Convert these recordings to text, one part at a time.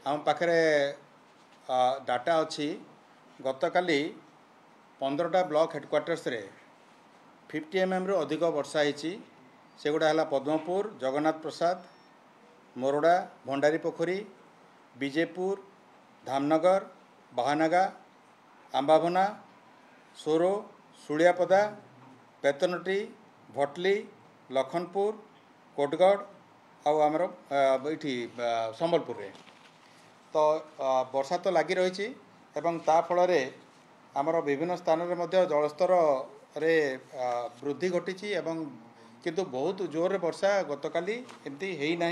आम पाखे डाटा अच्छी गतकाली 15टा ब्लॉक हेडक्वार्टर्स रे 50 mm रु अधिक वर्षा होती से गुड़ा है पद्मपुर जगन्नाथ प्रसाद मोरडा भंडारी पोखरी विजयपुर धामनगर बाहानगा आंबाभना सोरो सुलियापदा बेतनटी भटली लखनपुर कोटगढ़ आमर ये संबलपुर रे तो वर्षा तो लगी रही फल आमर विभिन्न स्थान में जलस्तर रे वृद्धि घटी किंतु बहुत जोर वर्षा गतकाली एमती है ना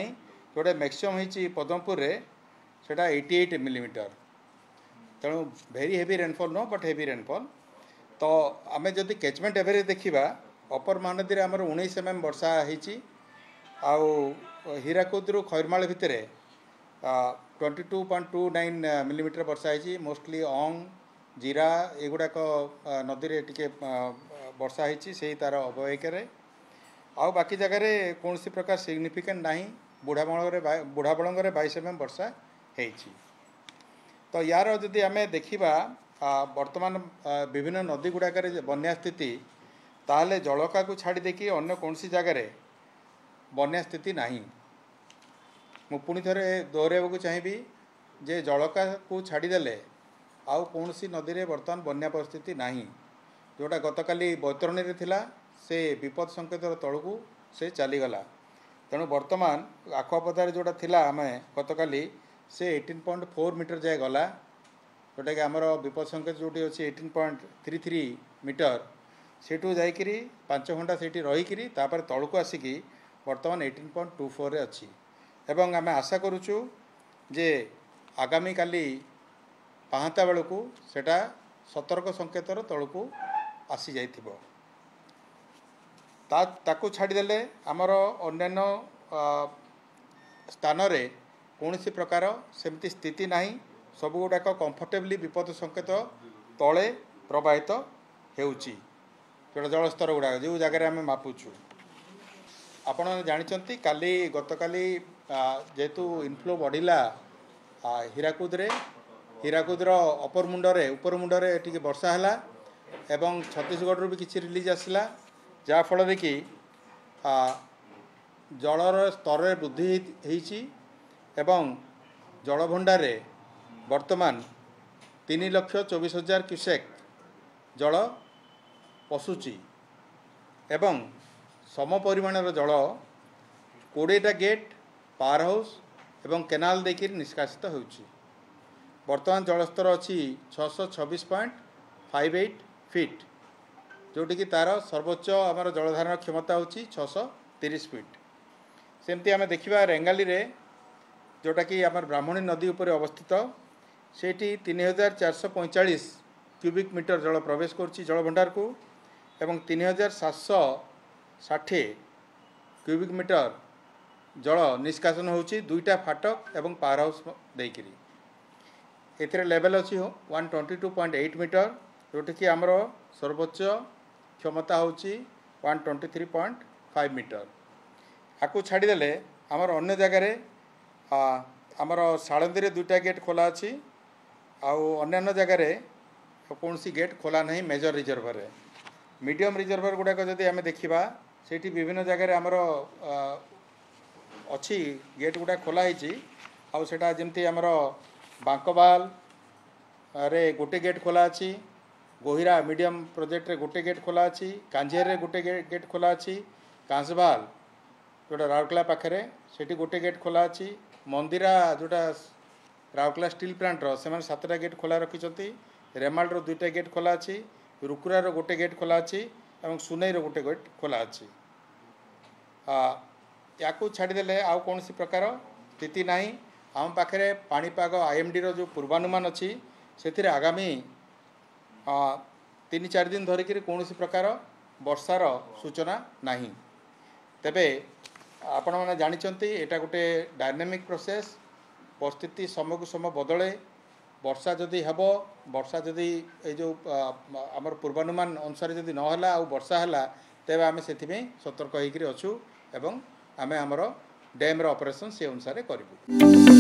जोटे मैक्सिमम होती पद्मपुर रे सेटा 88 मिलीमीटर तेणु very heavy rainfall no but heavy rainfall तो आम जदि कैचमेंट एवरेज देखा अपर महानदी में आमर 19 mm वर्षा होती हीराकुद रु खैरमाल भितर 22.29 मिलीमीटर वर्षा होती मोस्टली अंग जीरा एगुड़ाक नदी में टिके वर्षा होती से तार अवयिकार आउ बाकी जगह कौन प्रकार सिग्निफिकेंट ना बुढ़ाबलंगे 22 mm वर्षा होती तो यार जदि आम देखा वर्तमान विभिन्न नदी गुड़ाक बन्या स्थिति ताहले जलका को छाड़ी देखी अन्य कौन सी जगह बन्या स्थिति नहीं मु पुणी थे दोहराइबा चाहिए जे जलका को छाड़देले आउ कौन सी नदी में बर्तमान बन्या परिस्थिति नहीं जोटा गतकाली बैतरणी रे थिला से विपद संकेत तलू से चलीगला तेणु बर्तमान आखुआपदार जोटा थिला आम गतकाली से 18.4 मीटर जाए गला जोटा कि आमर विपद संकेत जो अच्छी 18.33 मीटर सेठू जाकरी 5 घंटा से रहीकि तलू आसिकी बर्तमान 18.24 रे अच्छी एवं आम आशा करुचु जे आगामी काली पाहांता बेलू सेटा सतर्क संकेतर तलू आसी जाइथिबो ताकू छाड़देले आमर अन्यान्य स्थान रे कौन सी प्रकार सेमती स्थिति नहीं सब गुड़ाक कंफर्टेबली विपद संकेत तले प्रवाहित होउची जोटा जलस्तर गुड़ाक जो जगह आम मापुचु आपण जानी काली गतकाली जेहेतु इनफ्लो बढ़िला हीराकुद अपर मुंडरे ऊपर मुंडरे टी वर्षा है एवं छत्तीसगढ़ भी किसी रिलीज आसला जाफल कि जलर स्तर वृद्धि होती एवं जलभंडार वर्तमान 3,24,000 क्यूसेक जल पशुची एवं सम परिमाणर जल 20टा गेट पावर हाउस एवं केनाल देकर निष्कासित होउची वर्तमान जलस्तर अच्छी 626.58 फीट जोटी की तार सर्वोच्च आमर जलधारण क्षमता होची 630 फीट सेमती आम देखा रेंगाली रे जोटा कि आमर ब्राह्मणी नदी उपर अवस्थित सेठी 3,445 क्यूबिक मीटर जल प्रवेश करुच्ची जलभंडार को एवं 3,760 क्यूबिक मीटर जल निष्कासन होची 2टा फाटक एवं पावर हाउस देकरी एथिरे लेवल अच्छी 122.8 मीटर जोटा कि आमर सर्वोच्च क्षमता होची 123.5 मीटर आपको छाड़देले आमर अन्य जगार आमर सालंदी 2टा गेट खोला अच्छी अन्य जगार कौन सी गेट खोला नहीं मेजर रिजर्वर मीडियम रिजर्वर गुड़ाक जदि आम देखा से विभिन्न जगार आमर अच्छी गेट गुड़ा खोलाई आटा जमती आमर बांकबाल रे गोटे गेट खोला अच्छी गोहिरा मीडियम प्रोजेक्ट रे गोटे गेट खोला अच्छी कांझेर रे गोटे गेट खोला अच्छी कांसबाल जोटा राउरकेला पाखे से गोटे गेट खोला अच्छी मंदिरा जोटा राउरकेला स्टील प्लांट से 7टा गेट खोला रखिंट रेमाल 2टा गेट खोला अच्छी रुकुरार गोटे गेट खोला अच्छी और सुनई गोटे गेट खोला अच्छी या छाड़देले आउ कौन सी प्रकार स्थिति ना आम पाखे पाणीपाग IMD रो जो पूर्वानुमान अच्छी से आगामी 3-4 दिन धरिकी कौन सी प्रकार वर्षार सूचना नहीं तेबे आपण मैंने जानी एटा गोटे डायनामिक प्रोसेस परिस्थिति समय को समय बदले वर्षा जदि हेब वर्षा जदि जो आमर पूर्वानुमान अनुसार जदि नहला आ वर्षा है तेबे आम से सतर्क होकर अच्छू एवं आम आमर डैम ऑपरेशन से अनुसार करूँ।